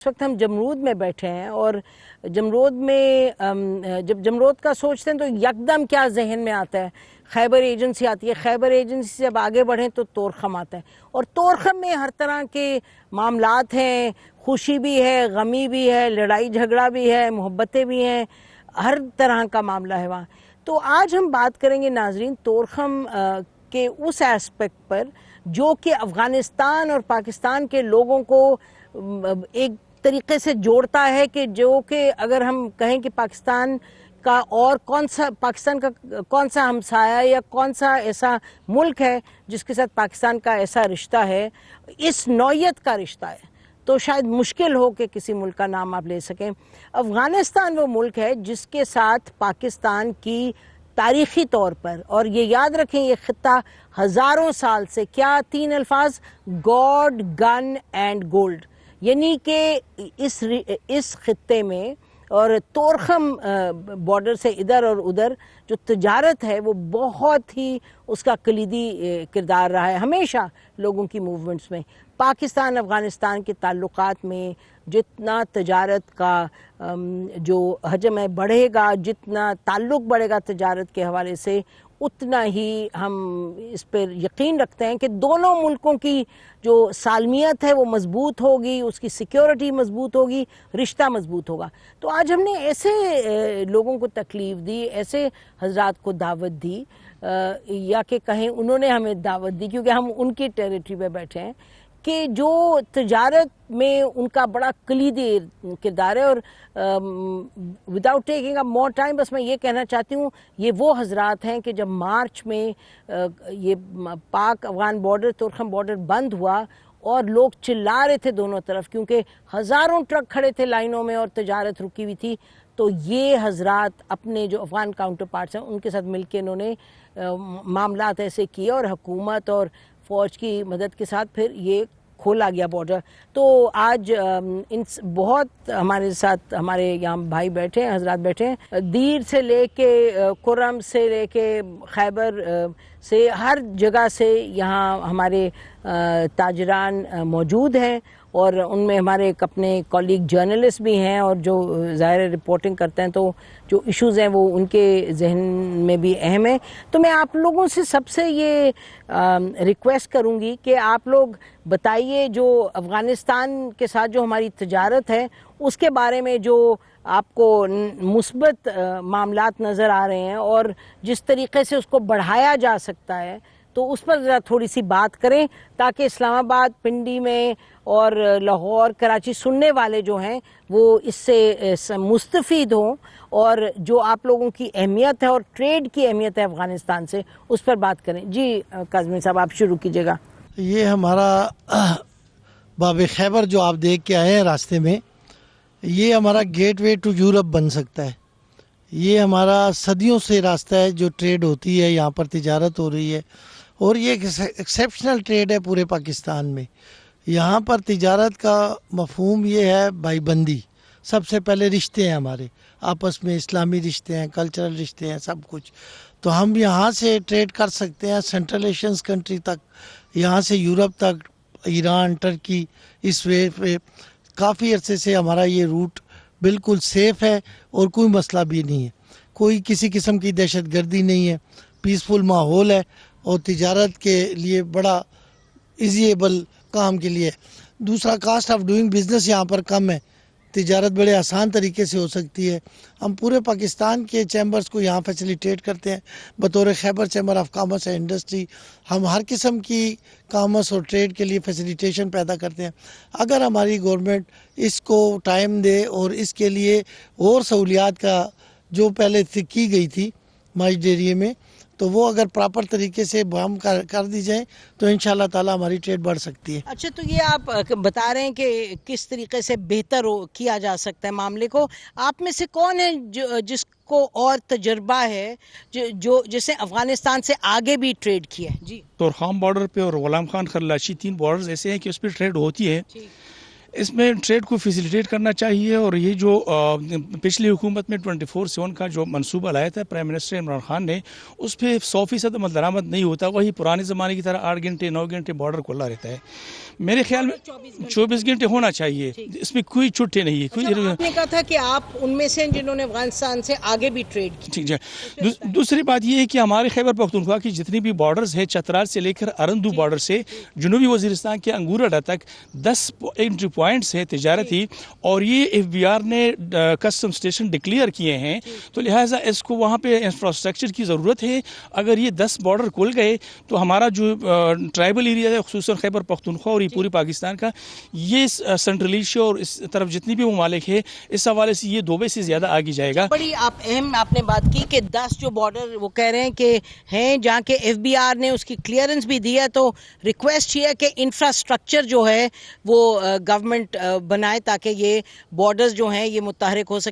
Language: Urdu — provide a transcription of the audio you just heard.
اس وقت ہم جمرود میں بیٹھے ہیں اور جمرود میں جب جمرود کا سوچتے ہیں تو یکدم کیا ذہن میں آتا ہے؟ خیبر ایجنسی آتی ہے. خیبر ایجنسی سے جب آگے بڑھیں تو طورخم آتا ہے, اور طورخم میں ہر طرح کے معاملات ہیں, خوشی بھی ہے, غمی بھی ہے, لڑائی جھگڑا بھی ہے, محبتیں بھی ہیں, ہر طرح کا معاملہ ہے وہاں. تو آج ہم بات کریں گے ناظرین طورخم کے اس ایسپیکٹ پر جو کہ افغانستان اور پاکستان کے لوگوں کو ایک طریقے سے جوڑتا ہے, کہ جو کہ اگر ہم کہیں کہ پاکستان کا اور پاکستان کا کون سا ہمسایہ یا کون سا ایسا ملک ہے جس کے ساتھ پاکستان کا ایسا رشتہ ہے, اس نوعیت کا رشتہ ہے, تو شاید مشکل ہو کہ کسی ملک کا نام آپ لے سکیں. افغانستان وہ ملک ہے جس کے ساتھ پاکستان کی تاریخی طور پر, اور یہ یاد رکھیں یہ خطہ ہزاروں سال سے, کیا 3 الفاظ, گاڈ, گن اینڈ گولڈ, یعنی کہ اس خطے میں اور طورخم بارڈر سے ادھر اور ادھر جو تجارت ہے وہ بہت ہی اس کا کلیدی کردار رہا ہے ہمیشہ لوگوں کی موومنٹس میں. پاکستان افغانستان کے تعلقات میں جتنا تجارت کا جو حجم ہے بڑھے گا, جتنا تعلق بڑھے گا تجارت کے حوالے سے, اتنا ہی ہم اس پر یقین رکھتے ہیں کہ دونوں ملکوں کی جو سالمیت ہے وہ مضبوط ہوگی, اس کی سیکیورٹی مضبوط ہوگی, رشتہ مضبوط ہوگا. تو آج ہم نے ایسے لوگوں کو تکلیف دی, ایسے حضرات کو دعوت دی, یا کہ کہیں انہوں نے ہمیں دعوت دی کیونکہ ہم ان کی ٹیریٹری پہ بیٹھے ہیں, کہ جو تجارت میں ان کا بڑا کلیدی کردار ہے. اور without taking up more time, بس میں یہ کہنا چاہتی ہوں یہ وہ حضرات ہیں کہ جب مارچ میں یہ پاک افغان بارڈر طورخم بارڈر بند ہوا اور لوگ چلا رہے تھے دونوں طرف کیونکہ ہزاروں ٹرک کھڑے تھے لائنوں میں اور تجارت رکی ہوئی تھی, تو یہ حضرات اپنے جو افغان کاؤنٹر پارٹس ہیں ان کے ساتھ مل کے انہوں نے معاملات ایسے کیے, اور حکومت اور فوج کی مدد کے ساتھ پھر یہ کھولا گیا بارڈر. تو آج بہت ہمارے ساتھ ہمارے یہاں بھائی بیٹھے ہیں, حضرات بیٹھے ہیں, دیر سے لے کے کرم سے لے کے خیبر سے, ہر جگہ سے یہاں ہمارے تاجران موجود ہیں, اور ان میں ہمارے ایک اپنے کولیگ جرنلسٹ بھی ہیں, اور جو ظاہر رپورٹنگ کرتے ہیں تو جو ایشوز ہیں وہ ان کے ذہن میں بھی اہم ہیں. تو میں آپ لوگوں سے سب سے یہ ریکویسٹ کروں گی کہ آپ لوگ بتائیے جو افغانستان کے ساتھ جو ہماری تجارت ہے اس کے بارے میں جو آپ کو مثبت معاملات نظر آ رہے ہیں, اور جس طریقے سے اس کو بڑھایا جا سکتا ہے, تو اس پر ذرا تھوڑی سی بات کریں تاکہ اسلام آباد, پنڈی میں اور لاہور, کراچی سننے والے جو ہیں وہ اس سے مستفید ہوں, اور جو آپ لوگوں کی اہمیت ہے اور ٹریڈ کی اہمیت ہے افغانستان سے اس پر بات کریں. جی کاظمی صاحب آپ شروع کیجیے گا. یہ ہمارا باب خیبر جو آپ دیکھ کے آئے ہیں راستے میں, یہ ہمارا گیٹ وے ٹو یورپ بن سکتا ہے. یہ ہمارا صدیوں سے راستہ ہے جو ٹریڈ ہوتی ہے, یہاں پر تجارت ہو رہی ہے, اور یہ ایکسیپشنل ٹریڈ ہے پورے پاکستان میں. یہاں پر تجارت کا مفہوم یہ ہے بھائی بندی. سب سے پہلے رشتے ہیں ہمارے آپس میں, اسلامی رشتے ہیں, کلچرل رشتے ہیں, سب کچھ. تو ہم یہاں سے ٹریڈ کر سکتے ہیں سینٹرل ایشینز کنٹری تک, یہاں سے یورپ تک, ایران, ٹرکی, اس وے پہ کافی عرصے سے ہمارا یہ روٹ بالکل سیف ہے, اور کوئی مسئلہ بھی نہیں ہے, کوئی کسی قسم کی دہشت گردی نہیں ہے, پیسفل ماحول ہے, اور تجارت کے لیے بڑا ایزیبل کام کے لیے. دوسرا, کاسٹ آف ڈوئنگ بزنس یہاں پر کم ہے, تجارت بڑے آسان طریقے سے ہو سکتی ہے. ہم پورے پاکستان کے چیمبرز کو یہاں فیسیلیٹیٹ کرتے ہیں بطور Khyber chamber of commerce and industry. ہم ہر قسم کی کامرس اور ٹریڈ کے لیے فیسیلیٹیشن پیدا کرتے ہیں. اگر ہماری گورنمنٹ اس کو ٹائم دے اور اس کے لیے اور سہولیات کا جو پہلے کی گئی تھی ماجد ایریے میں, تو وہ اگر پراپر طریقے سے ہم کر دی جائیں تو انشاءاللہ تعالی ہماری ٹریڈ بڑھ سکتی ہے. اچھا, تو یہ آپ بتا رہے ہیں کہ کس طریقے سے بہتر کیا جا سکتا ہے معاملے کو. آپ میں سے کون ہے جس کو اور تجربہ ہے جس نے افغانستان سے آگے بھی ٹریڈ کیا ہے؟ جی. طورخم بارڈر پہ اور غلام خان خرلاشی 3 بارڈرز ایسے ہیں کہ اس پہ ٹریڈ ہوتی ہے. اس میں ٹریڈ کو فیسیلیٹیٹ کرنا چاہیے، اور یہ جو پچھلی حکومت میں 24/7 کا جو منصوبہ لایا تھا پرائم منسٹر عمران خان نے، اس پہ 100% عمل درآمد نہیں ہوتا، وہی پرانے زمانے کی طرح 8 گھنٹے 9 گھنٹے بارڈر کھلا رہتا ہے. میرے خیال میں 24 گھنٹے ہونا چاہیے، اس میں کوئی چھٹی نہیں ہے. آپ نے کہا تھا کہ آپ ان میں سے جنہوں نے افغانستان سے آگے بھی ٹریڈ کی. ٹھیک ہے. دوسری بات یہ ہے کہ ہمارے خیبر پختونخوا کی جتنی بھی بارڈرز ہے، چترال سے لے کر ارندو بارڈر سے جنوبی وزیرستان کے انگور اڈا تک 10 انٹری پوائنٹس ہیں تجارتی، اور یہ FBR نے کسٹم اسٹیشن ڈکلیئر کیے ہیں، تو لہٰذا اس کو وہاں پہ انفراسٹرکچر کی ضرورت ہے. اگر یہ 10 بارڈر کھل گئے تو ہمارا جو ٹرائبل ایریا ہے، خصوصاً خیبر پختونخوا اور یہ پوری پاکستان کا، یہ سینٹرل ایشیا اور اس طرف جتنی بھی ممالک ہے، اس حوالے سے یہ دوبے سے زیادہ آگے جائے گا. بڑی اہم آپ نے بات کی کہ 10 جو بارڈر وہ کہہ رہے ہیں کہ ہیں جہاں کے FBR نے اس کی کلیئرنس بھی دی ہے، تو ریکویسٹ یہ ہے کہ انفراسٹرکچر جو ہے وہ گورنمنٹ بنائے تاکہ یہ بارڈرز جو ہیں یہ متحرک ہو سکے.